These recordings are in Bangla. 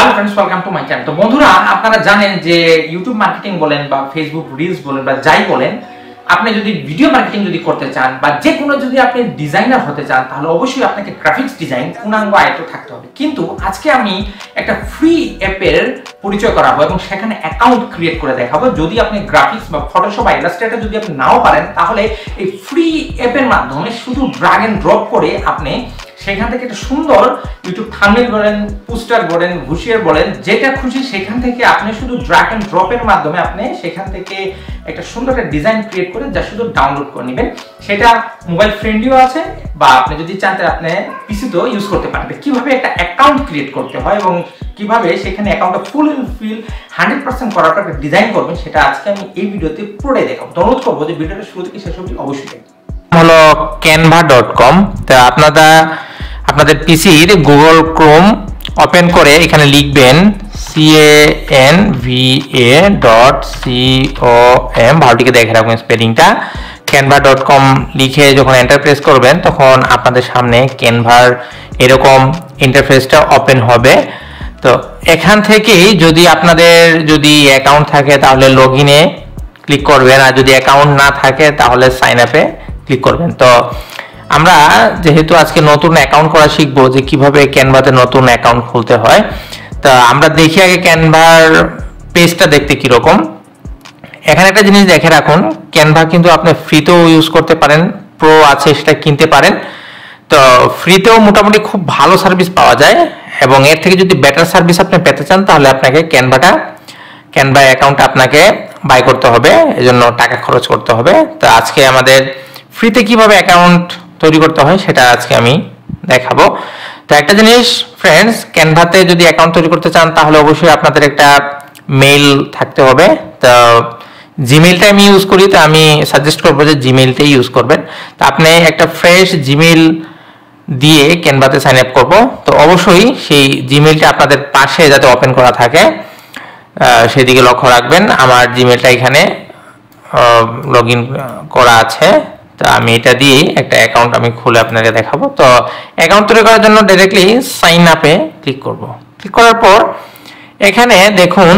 Hello friends, welcome to my channel. তো বন্ধুরা, আপনারা জানেন যে ইউটিউব মার্কেটিং বলেন বা ফেসবুক রিলস বলেন বা যাই বলেন, আপনি যদি ভিডিও মার্কেটিং যদি করতে চান বা যে কোনো যদি আপনি ডিজাইনার হতে চান, তাহলে অবশ্যই আপনাকে গ্রাফিক্স ডিজাইন পূর্ণাঙ্গ আয়ত্ত থাকতে হবে। কিন্তু আজকে আমি একটা ফ্রি অ্যাপের পরিচয় করাবো এবং সেখানে অ্যাকাউন্ট ক্রিয়েট করে দেখাবো। যদি আপনি গ্রাফিক্স বা ফটোশপ বা ইলাস্ট্রেটর যদি আপনি নাও পারেন, তাহলে এই ফ্রি অ্যাপের মাধ্যমে শুধু ড্র্যাগ এন্ড ড্রপ করে আপনি সেখান থেকে একটা সুন্দর ইউটিউব থাম্বনেল বলেন, পোস্টার বলেন, ঘুষিয়ার বলেন, যেটা খুশি সেখান থেকে আপনি শুধু ড্র্যাগ এন্ড ড্রপের মাধ্যমে আপনি সেখান থেকে একটা সুন্দর একটা ডিজাইন ক্রিয়েট করে যা শুধু ডাউনলোড করে নেবেন। সেটা মোবাইল ফ্রেন্ডলিও আছে বা আপনি যদি চান তাহলে আপনি পিসিতেও ইউজ করতে পারবেন। কিভাবে একটা অ্যাকাউন্ট ক্রিয়েট করতে হয় এবং কিভাবে সেখানে অ্যাকাউন্টটা ফুল ফিল 100% করার পর একটা ডিজাইন করবেন, সেটা আজকে আমি এই ভিডিওতে পুরোটাই দেখাবো। অনুরোধ করবো যে ভিডিওটা শুরু থেকে শেষ অবধি অবশ্যই দেখবেন। হলো canva.com। তো আপনাদের পিসির গুগল ক্রোম ওপেন করে এখানে লিখবেন canva.com, ভালোটিকে দেখে রাখবেন স্পেলিংটা। canva.com লিখে যখন এন্টার প্রেস করবেন তখন আপনাদের সামনে ক্যানভার এরকম ইন্টারফেসটা ওপেন হবে। তো এখান থেকেই যদি আপনাদের যদি অ্যাকাউন্ট থাকে তাহলে লগইনে ক্লিক করবেন, আর যদি অ্যাকাউন্ট না থাকে তাহলে সাইন আপে ক্লিক করবেন। তো আমরা যেহেতু আজকে নতুন অ্যাকাউন্ট করা শিখবো যে কিভাবে ক্যানভাতে নতুন অ্যাকাউন্ট খুলতে হয়, তা আমরা দেখি আগে ক্যানভার পেজটা দেখতে কিরকম। এখানে একটা জিনিস দেখে রাখুন, ক্যানভা কিন্তু আপনি ফ্রিতেও ইউজ করতে পারেন, প্রো আছে সেটা কিনতে পারেন। তো ফ্রিতেও মোটামুটি খুব ভালো সার্ভিস পাওয়া যায়, এবং এর থেকে যদি বেটার সার্ভিস আপনি পেতে চান তাহলে আপনাকে ক্যানভা অ্যাকাউন্ট আপনাকে বাই করতে হবে, এজন্য টাকা খরচ করতে হবে। তো আজকে আমাদের ফ্রিতে কিভাবে অ্যাকাউন্ট তৈরি করতে হয় সেটা আজকে আমি দেখাবো। তো একটা জিনিস ফ্রেন্ডস, ক্যানভাতে যদি অ্যাকাউন্ট তৈরি করতে চান তাহলে অবশ্যই আপনাদের একটা মেইল থাকতে হবে। তো জিমেইলটা আমি ইউজ করি, তো আমি সাজেস্ট করবো যে জিমেইলটাই ইউজ করবেন। তো আপনি একটা ফ্রেশ জিমেইল দিয়ে ক্যানভাতে সাইন আপ করবো। তো অবশ্যই সেই জিমেইলটা আপনাদের পাশে যাতে ওপেন করা থাকে সেদিকে লক্ষ্য রাখবেন। আমার জিমেইলটা এখানে লগ ইন করা আছে, তো আমি এটা দিয়েই একটা অ্যাকাউন্ট আমি খুলে আপনাকে দেখাবো। তো অ্যাকাউন্ট তৈরি করার জন্য ডাইরেক্টলি সাইন আপে ক্লিক করব। ক্লিক করার পর এখানে দেখুন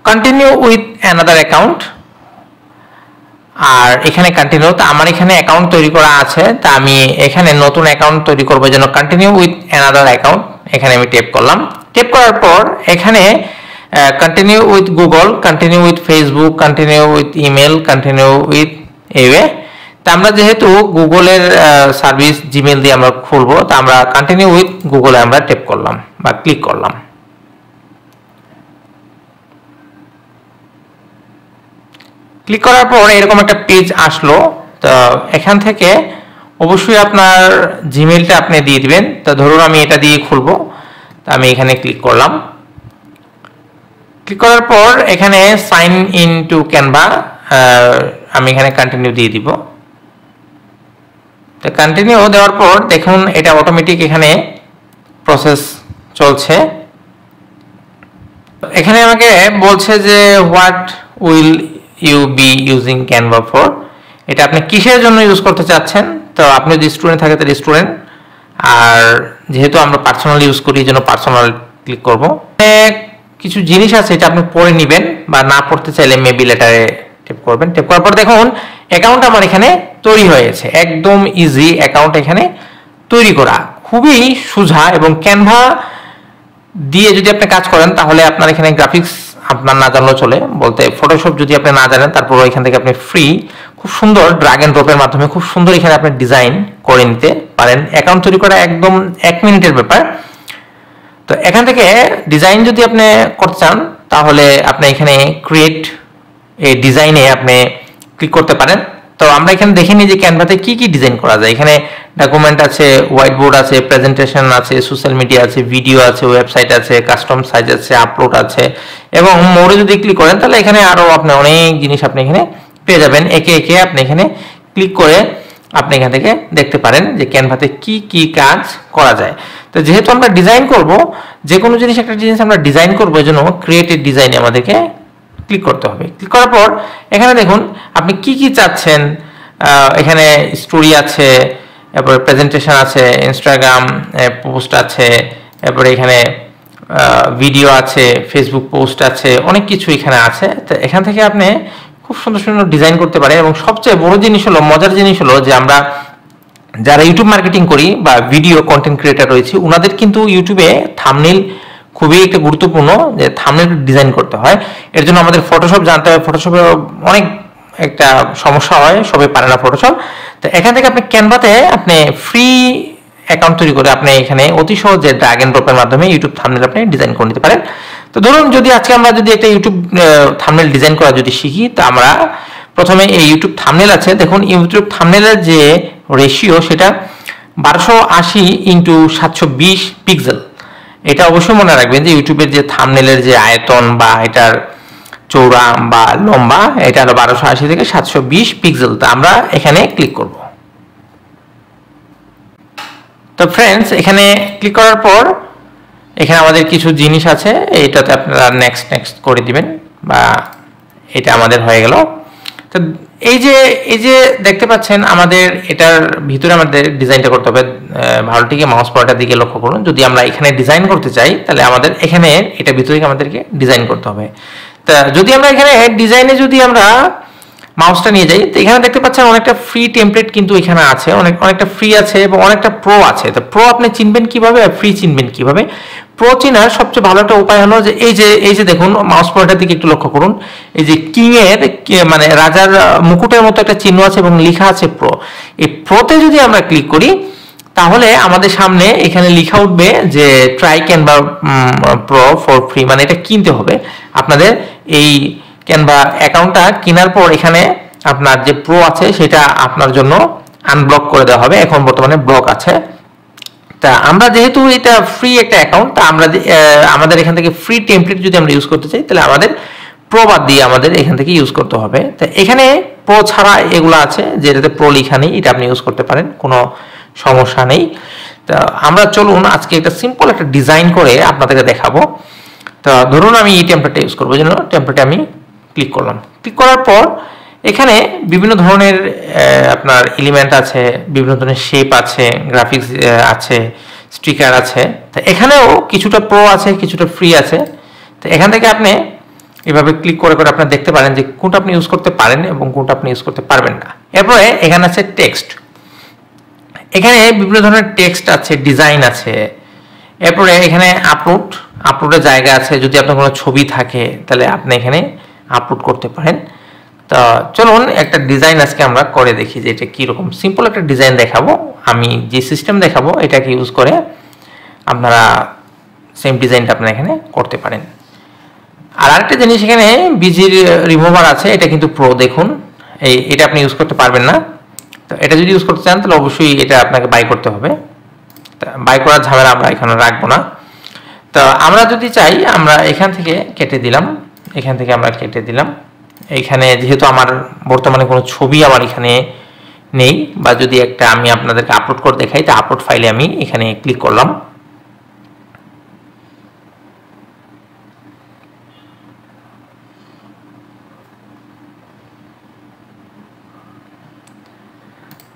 কন্টিনিউ উইথ অ্যানাদার অ্যাকাউন্ট, আর এখানে কন্টিনিউ। তো আমার এখানে অ্যাকাউন্ট তৈরি করা আছে, তা আমি এখানে নতুন অ্যাকাউন্ট তৈরি করবো জন্য কন্টিনিউ উইথ অ্যানাদার অ্যাকাউন্ট এখানে আমি ট্যাপ করলাম। ট্যাপ করার পর এখানে continue with Google, continue with Facebook, continue with email, continue with away. তা আমরা যেহেতু গুগলের সার্ভিস জিমেল দিয়ে আমরা খুলবো, তা আমরা কন্টিনিউ উইথ গুগলে আমরা ট্যাপ করলাম বা ক্লিক করলাম। ক্লিক করার পর এরকম একটা পেজ আসলো। তো এখান থেকে অবশ্যই আপনার জিমেলটা আপনি দিয়ে দিবেন। তো ধরুন আমি এটা দিয়ে খুলবো, তো আমি এখানে ক্লিক করলাম। ক্লিক করার পর এখানে সাইন ইন টু ক্যানভা, আমি এখানে কন্টিনিউ দিয়ে দিব। তো কন্টিনিউ দেওয়ার পর দেখুন এটা অটোমেটিক এখানে প্রসেস চলছে। এখানে আমাকে বলছে যে what will you be using Canva for, এটা আপনি কিসের জন্য ইউজ করতে চাচ্ছেন। তো আপনি যদি স্টুডেন্ট থাকে তাহলে স্টুডেন্ট, আর যেহেতু আমরা পার্সোনাল ইউজ করি এই জন্য পার্সোনাল ক্লিক করব। কিছু জিনিস আছে এটা আপনি পড়ে নেবেন, বা না পড়তে চাইলে মেবি লেটারে ট্যাপ করবেন। ট্যাপ করার পর দেখুন অ্যাকাউন্ট আমার এখানে তৈরি হয়েছে। একদম ইজি অ্যাকাউন্ট এখানে তৈরি করা, খুবই সোজা। এবং ক্যানভা দিয়ে যদি আপনি কাজ করেন তাহলে আপনার এখানে গ্রাফিক্স আপনার না জানলেও চলে, বলতে ফটোশপ যদি আপনি না জানেন তারপর এখান থেকে আপনি ফ্রি খুব সুন্দর ড্র্যাগ এন্ড ড্রপের মাধ্যমে খুব সুন্দর এখানে আপনি ডিজাইন করে নিতে পারেন। অ্যাকাউন্ট তৈরি করা একদম 1 মিনিটের ব্যাপার। তো এখান থেকে ডিজাইন যদি আপনি করতে চান তাহলে আপনি এখানে ক্রিয়েট এই ডিজাইনে আপনি ক্লিক করতে পারেন। তো আমরা এখানে দেখে নিই যে ক্যানভাতে কি কি ডিজাইন করা যায়। এখানে ডকুমেন্ট আছে, হোয়াইট বোর্ড আছে, প্রেজেন্টেশন আছে, সোশ্যাল মিডিয়া আছে, ভিডিও আছে, ওয়েবসাইট আছে, কাস্টম সাইজ আছে, আপলোড আছে, এবং মোরে যদি ক্লিক করেন তাহলে এখানে আরো আপনি অনেক জিনিস আপনি এখানে পেয়ে যাবেন। একে একে আপনি এখানে ক্লিক করে আপনি এখান থেকে দেখতে পারেন যে ক্যানভাতে কি কি কাজ করা যায়। তো যেহেতু আমরা ডিজাইন করব, যে কোনো জিনিস একটা জিনিস আমরা ডিজাইন করবো, এই জন্য ক্রিয়েটিভ ডিজাইনে আমাদেরকে ক্লিক করতে হবে। ক্লিক করার পর এখানে দেখুন আপনি কি কি চাচ্ছেন। এখানে স্টোরি আছে, তারপর প্রেজেন্টেশন আছে, ইনস্টাগ্রাম পোস্ট আছে, এরপরে এখানে ভিডিও আছে, ফেসবুক পোস্ট আছে, অনেক কিছু এখানে আছে। তো এখান থেকে আপনি খুব সুন্দর সুন্দর ডিজাইন করতে পারেন। এবং সবচেয়ে বড় জিনিস হলো, মজার জিনিস হলো যে আমরা যারা ইউটিউব মার্কেটিং করি বা ভিডিও কন্টেন্ট ক্রিয়েটার রয়েছে, ওনাদের কিন্তু ইউটিউবে থাম্বনেইল খুবই একটা গুরুত্বপূর্ণ, যে থাম্বনেইল ডিজাইন করতে হয়। এর জন্য আমাদের ফটোশপ জানতে হয়। ফটোশপে অনেক একটা সমস্যা হয়, সবাই পারে না ফটোশপ। তো এখান থেকে আপনি ক্যানভাতে আপনি ফ্রি অ্যাকাউন্ট তৈরি করে আপনি এখানে অতি সহজে ড্র্যাগ এন্ড ড্রপের মাধ্যমে ইউটিউব থাম্বনেইল আপনি ডিজাইন করে নিতে পারেন। তো ধরুন যদি আজকে আমরা যদি একটা ইউটিউব থাম্বনেইল ডিজাইন করা যদি শিখি, তা আমরা প্রথমে এই ইউটিউব থাম্বনেইল আছে, দেখুন ইউটিউব থাম্বনেইলের যে রেশিও সেটা 1280x720 পিক্সেল। এটা অবশ্যই মনে রাখবেন যে ইউটিউবের যে থাম্বনেইলের যে আয়তন বা এটার চৌড়া বা লম্বা, এটা হলো 1280 থেকে 720 পিক্সেল। তো আমরা এখানে ক্লিক করব। তো ফ্রেন্ডস, এখানে ক্লিক করার পর এখানে আমাদের কিছু জিনিস আছে, এইটাতে আপনারা নেক্সট করে দিবেন, বা এটা আমাদের হয়ে গেল। তো এই যে দেখতে পাচ্ছেন আমাদের এটার ভিতরে আমাদের ডিজাইনটা করতে হবে। ভালো থেকে মাউস পয়েন্টার দিকে লক্ষ্য করুন। যদি আমরা এখানে ডিজাইন করতে চাই, তাহলে আমাদের এখানে এটা ভিতরে আমাদেরকে ডিজাইন করতে হবে। তা যদি আমরা এখানে ডিজাইনে যদি আমরা মাউসটা নিয়ে যাই, তো এখানে দেখতে পাচ্ছেন অনেকটা ফ্রি টেমপ্লেট কিন্তু এখানে আছে, অনেকটা ফ্রি আছে এবং অনেকটা প্রো আছে। তো প্রো আপনি চিনবেন কিভাবে আর ফ্রি চিনবেন কিভাবে? প্রো চেনার সবচেয়ে ভালো একটা উপায় হলো যে এই যে দেখুন মাউস পয়েন্টার দিকে একটু লক্ষ্য করুন, এই যে কিং এর মানে রাজার মুকুটের মতো একটা চিহ্ন আছে এবং লেখা আছে প্রো। এই প্রোতে যদি আমরা ক্লিক করি, তাহলে আমাদের সামনে এখানে লেখা উঠবে যে try Canva pro for free, মানে এটা কিনতে হবে। আপনাদের এই ক্যানভা অ্যাকাউন্টটা কেনার পর এখানে আপনার যে প্রো আছে সেটা আপনার জন্য আনব্লক করে দেওয়া হবে। এখন বর্তমানে ব্লক আছে। তা আমরা যেহেতু এটা ফ্রি একটা অ্যাকাউন্ট, তা আমরা আমাদের এখান থেকে ফ্রি টেমপ্লেট যদি আমরা ইউজ করতে চাই, তাহলে আমাদের প্রো বাদ দিয়ে আমাদের এখান থেকে ইউজ করতে হবে। তো এখানে প্রো ছাড়া এগুলো আছে, যেটাতে প্রো লেখা নেই, এটা আপনি ইউজ করতে পারেন, কোনো সমস্যা নেই। তা আমরা চলুন আজকে একটা সিম্পল একটা ডিজাইন করে আপনাদেরকে দেখাবো। তো ধরুন আমি এই টেমপ্লেটটা ইউজ করবো, জন্য টেমপ্লেটে আমি ক্লিক করলাম। ক্লিক করার পর এখানে বিভিন্ন ধরনের আপনার এলিমেন্ট আছে, বিভিন্ন ধরনের শেপ আছে, গ্রাফিক্স আছে, স্টিকার আছে। তো এখানেও কিছুটা প্রো আছে, কিছুটা ফ্রি আছে। তো এখান থেকে আপনি এভাবে ক্লিক করে করে আপনারা দেখতে পারেন যে কোনটা আপনি ইউজ করতে পারেন এবং কোনটা আপনি ইউজ করতে পারবেন না। এরপরে এখানে আছে টেক্সট, এখানে বিভিন্ন ধরনের টেক্সট আছে, ডিজাইন আছে। এরপরে এখানে আপলোডের জায়গা আছে, যদি আপনার কোনো ছবি থাকে তাহলে আপনি এখানে আপলোড করতে পারেন। তো চলুন একটা ডিজাইন আজকে আমরা করে দেখি যে এটা কীরকম। সিম্পল একটা ডিজাইন দেখাবো, আমি যে সিস্টেম দেখাবো এটাকে ইউজ করে আপনারা সেম ডিজাইনটা আপনারা এখানে করতে পারেন। আর আরেকটা জিনিস, এখানে বিজির রিমুভার আছে, এটা কিন্তু প্রো। দেখুন এটা আপনি ইউজ করতে পারবেন না। তো এটা যদি ইউজ করতে চান তাহলে অবশ্যই এটা আপনাকে বাই করতে হবে। বাই করার ঝামেলা আমরা এখানে রাখবো না। তো আমরা যদি চাই, আমরা এখান থেকে কেটে দিলাম, এখান থেকে আমরা কেটে দিলাম। এখানে যেহেতু আমার বর্তমানে কোনো ছবি আমার এখানে নেই, বা যদি একটা আমি আপনাদেরকে আপলোড করে দেখাই, তো আপলোড ফাইলে আমি এখানে ক্লিক করলাম।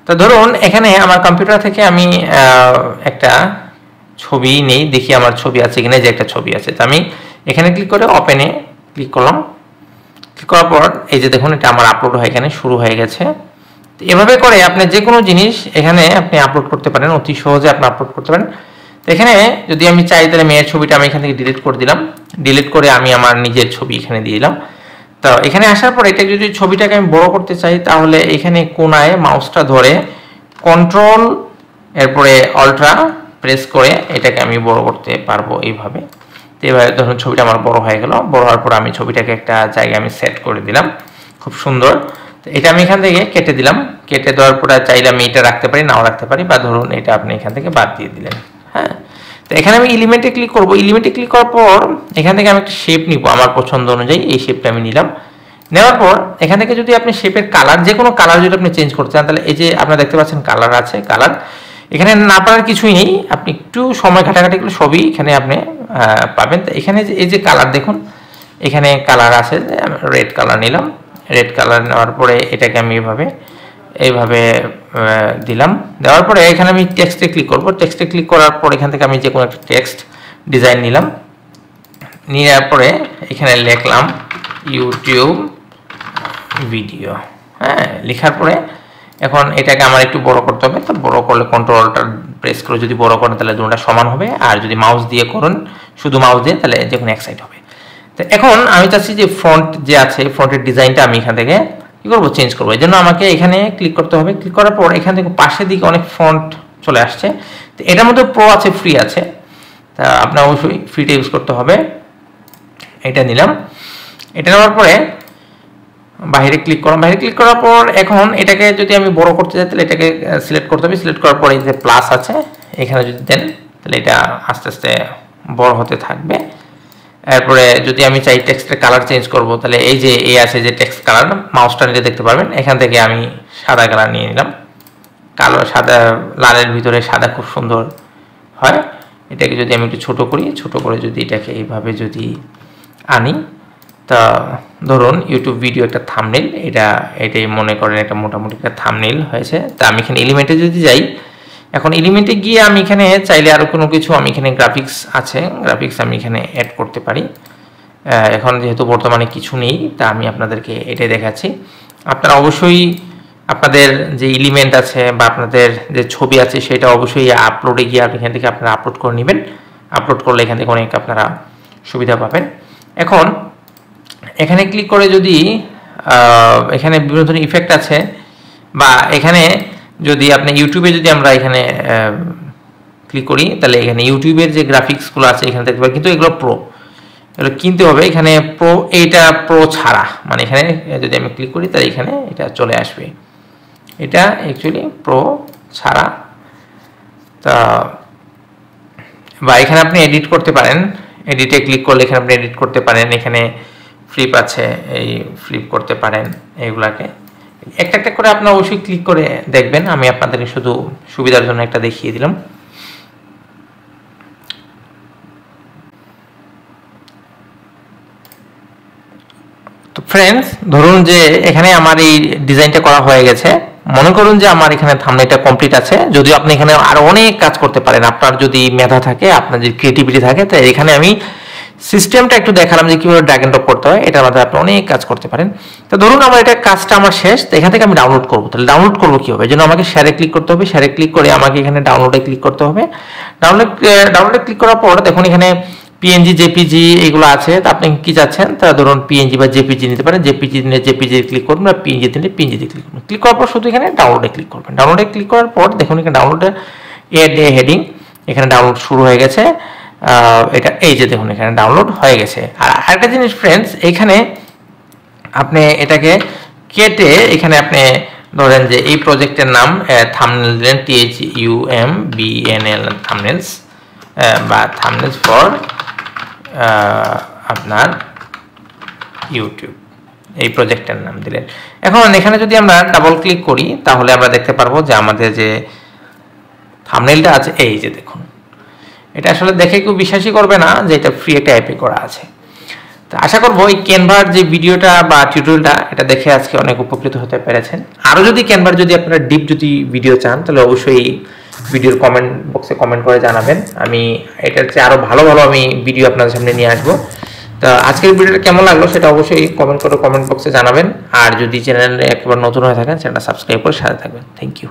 তো ধরুন এখানে আমার কম্পিউটার থেকে আমি একটা ছবি নেই, দেখি আমার ছবি আছে কিনা, যে একটা ছবি আছে। তো আমি এখানে ক্লিক করে ওপেনে ক্লিক করলাম। ক্লিক করার পর এই যে দেখুন এটা আমার আপলোড হয়ে এখানে শুরু হয়ে গেছে। এভাবে করে আপনি যে কোনো জিনিস এখানে আপনি আপলোড করতে পারেন, অতি সহজে আপনি আপলোড করতে পারেন। তো এখানে যদি আমি চাই তাহলে মেয়ের ছবিটা আমি এখান থেকে ডিলিট করে দিলাম, ডিলিট করে আমি আমার নিজের ছবি এখানে দিয়ে দিলাম। তো এখানে আসার পর এটা যদি ছবিটাকে আমি বড় করতে চাই, তাহলে এখানে কোনায় মাউসটা ধরে কন্ট্রোল এরপরে অল্ট্রা প্রেস করে এটাকে আমি বড় করতে পারবো এইভাবে। তো এবার ধরুন ছবিটা আমার বড় হয়ে গেল। বড় হওয়ার পর আমি ছবিটাকে একটা জায়গায় আমি সেট করে দিলাম, খুব সুন্দর। তো এটা আমি এখান থেকে কেটে দিলাম। কেটে দেওয়ার পর চাইলে আমি এটা রাখতে পারি, নাও রাখতে পারি, বা ধরুন এটা আপনি এখান থেকে বাদ দিয়ে দিলেন। হ্যাঁ, তো এখানে আমি এলিমেন্টে ক্লিক করব। এলিমেন্টে ক্লিক করার পর এখান থেকে আমি একটা শেপ নিব আমার পছন্দ অনুযায়ী। এই শেপটা আমি নিলাম। নেওয়ার পর এখান থেকে যদি আপনি শেপের কালার, যে কোনো কালার যদি আপনি চেঞ্জ করতে চান, তাহলে এই যে আপনারা দেখতে পাচ্ছেন কালার আছে, কালার এখানে না পারার কিছুই নেই, আপনি একটু সময় ঘাটাঘাটি করলে সবই এখানে আপনি পাবেন। তো এখানে এই যে কালার দেখুন, এখানে কালার আছে, রেড কালার নিলাম। রেড কালার নেওয়ার পরে এটাকে আমি এভাবে এইভাবে দিলাম। দেওয়ার পরে এখানে আমি টেক্সটে ক্লিক করব। টেক্সটে ক্লিক করার পর এখান থেকে আমি যে কোনো একটা টেক্সট ডিজাইন নিলাম। নেওয়ার পরে এখানে লিখলাম ইউটিউব ভিডিও। হ্যাঁ, লেখার পরে এখন এটাকে আমার একটু বড় করতে হবে। তো বড় করলে কন্ট্রোলটা প্রেস করে যদি বড় করেন তাহলে দুটোটা সমান হবে, আর যদি মাউস দিয়ে করুন, শুধু মাউস দিয়ে, তাহলে যে কোনো এক সাইড হবে। তো এখন আমি চাচ্ছি যে ফ্রন্ট যে আছে, ফ্রন্টের ডিজাইনটা আমি এখান থেকে কী করবো, চেঞ্জ করবো। এই জন্য আমাকে এখানে ক্লিক করতে হবে। ক্লিক করার পর এখান থেকে পাশের দিকে অনেক ফ্রন্ট চলে আসছে। তো এটার মধ্যে প্রো আছে, ফ্রি আছে, তা আপনার অবশ্যই ফ্রিটা ইউজ করতে হবে। এটা নিলাম। এটা নেওয়ার পরে বাইরে ক্লিক করলাম। বাইরে ক্লিক করার পর এখন এটাকে যদি আমি বড় করতে চাই তাহলে এটাকে সিলেক্ট করতে হবে। সিলেক্ট করার পরে যে প্লাস আছে এখানে যদি দেন তাহলে এটা আস্তে আস্তে বড় হতে থাকবে। এরপরে যদি আমি চাই টেক্সটের কালার চেঞ্জ করব, তাহলে এই যে এ আছে যে টেক্সট কালার, মাউসটা নিলে দেখতে পারবেন এখান থেকে আমি সাদা কালার নিয়ে নিলাম। কালো সাদা, লালের ভিতরে সাদা খুব সুন্দর হয়। এটাকে যদি আমি একটু ছোট করি, ছোট করে যদি এটাকে এইভাবে যদি আনি, তা ধরুন ইউটিউব ভিডিও একটা থাম্বনেল, এটাই মনে করেন এটা মোটামুটি একটা থাম্বনেল হয়েছে। তা আমি এখানে এলিমেন্টে যদি যাই, এখন এলিমেন্টে গিয়ে আমি এখানে চাইলে আরও কোনো কিছু, আমি এখানে গ্রাফিক্স আছে, গ্রাফিক্স আমি এখানে অ্যাড করতে পারি। এখন যেহেতু বর্তমানে কিছু নেই, তা আমি আপনাদেরকে এটাই দেখাচ্ছি। আপনারা অবশ্যই আপনাদের যে এলিমেন্ট আছে বা আপনাদের যে ছবি আছে সেটা অবশ্যই আপলোডে গিয়ে আপনি এখান থেকে আপনারা আপলোড করে নেবেন। আপলোড করলে এখান থেকে অনেক আপনারা সুবিধা পাবেন। এখন এখানে ক্লিক করে যদি এখানে বিভিন্ন ধরনের ইফেক্ট আছে, বা এখানে যদি আপনি ইউটিউবে যদি আমরা এখানে ক্লিক করি তাহলে এখানে ইউটিউবের যে গ্রাফিক্সগুলো আছে এখানে দেখতে পাবেন, কিন্তু এগুলো প্রো, এগুলো কিনতে হবে। এখানে প্রো, এইটা প্রো ছাড়া, মানে এখানে যদি আমি ক্লিক করি তাহলে এখানে এটা চলে আসবে। এটা অ্যাকচুয়ালি প্রো ছাড়া। তা বা এখানে আপনি এডিট করতে পারেন। এডিটে ক্লিক করলে এখানে আপনি এডিট করতে পারেন। এখানে ফ্লিপ আছে, এই ফ্লিপ করতে পারেন। এইগুলাকে একটা একটা করে আপনারা অবশ্যই ক্লিক করে দেখবেন। আমি আপনাদেরকে শুধু সুবিধার জন্য একটা দেখিয়ে দিলাম। তো ফ্রেন্ডস, ধরুন যে এখানে আমার এই ডিজাইনটা করা হয়ে গেছে। মনে করুন যে আমার এখানে থাম্বনেলটা কমপ্লিট আছে। যদিও আপনি এখানে আরো অনেক কাজ করতে পারেন, আপনার যদি মেধা থাকে, আপনার যদি ক্রিয়েটিভিটি থাকে। তাই এখানে আমি সিস্টেমটা একটু দেখালাম যে কিভাবে ড্র্যাগ এন্ড ড্রপ করতে হয়। এটার মধ্যে আপনি অনেক কাজ করতে পারেন। তো ধরুন আমার এটা কাজটা আমার শেষ, তো এখান থেকে আমি ডাউনলোড করবো। তাহলে ডাউনলোড করবো কি হবে, এই জন্য আমাকে শেয়ারে ক্লিক করতে হবে। শেয়ারে ক্লিক করে আমাকে এখানে ডাউনলোডে ক্লিক করতে হবে। ডাউনলোডে ক্লিক করার পর দেখুন এখানে পিএনজি, জেপিজি এগুলো আছে। তো আপনি কি চাচ্ছেন, তা ধরুন পিএনজি বা জেপিজি নিতে পারেন। জেপিজি নিলে জেপিজি ক্লিক করবেন, বা পিএনজি নিলে পিএনজিতে ক্লিক করবেন। ক্লিক করার পর শুধু এখানে ডাউনলোডে ক্লিক করবেন। ডাউনলোডে ক্লিক করার পর দেখুন এখানে ডাউনলোডে এড হেডিং, এখানে ডাউনলোড শুরু হয়ে গেছে। এটা এই যে দেখুন এখানে ডাউনলোড হয়ে গেছে। আর আরেকটা জিনিস ফ্রেন্ডস, এখানে আপনি এটাকে কেটে এখানে আপনি ধরেন যে এই প্রজেক্টের নাম থাম্বনেল দিলেন, THUMBNL থাম্বনেলস, বা থাম্বনেলস ফর আপনার ইউটিউব, এই প্রজেক্টের নাম দিলেন। এখন এখানে যদি আমরা ডাবল ক্লিক করি তাহলে আমরা দেখতে পারবো যে আমাদের যে থাম্বনেলটা আছে, এই যে দেখুন, এটা আসলে দেখে কেউ বিশ্বাসই করবে না যে এটা ফ্রি একটা অ্যাপে করা আছে। তো আশা করবো এই ক্যানভার যে ভিডিওটা বা টিউটোরিয়ালটা এটা দেখে আজকে অনেক উপকৃত হতে পেরেছেন। আরও যদি ক্যানভার যদি আপনারা ডিপ যদি ভিডিও চান তাহলে অবশ্যই ভিডিওর কমেন্ট বক্সে কমেন্ট করে জানাবেন। আমি এটার চেয়ে আরও ভালো ভালো আমি ভিডিও আপনাদের সামনে নিয়ে আসবো। তো আজকের ভিডিওটা কেমন লাগলো সেটা অবশ্যই কমেন্ট করে কমেন্ট বক্সে জানাবেন। আর যদি চ্যানেলে একবার নতুন হয়ে থাকেন চ্যানেলটা সাবস্ক্রাইব করে সাথে থাকবেন। Thank you.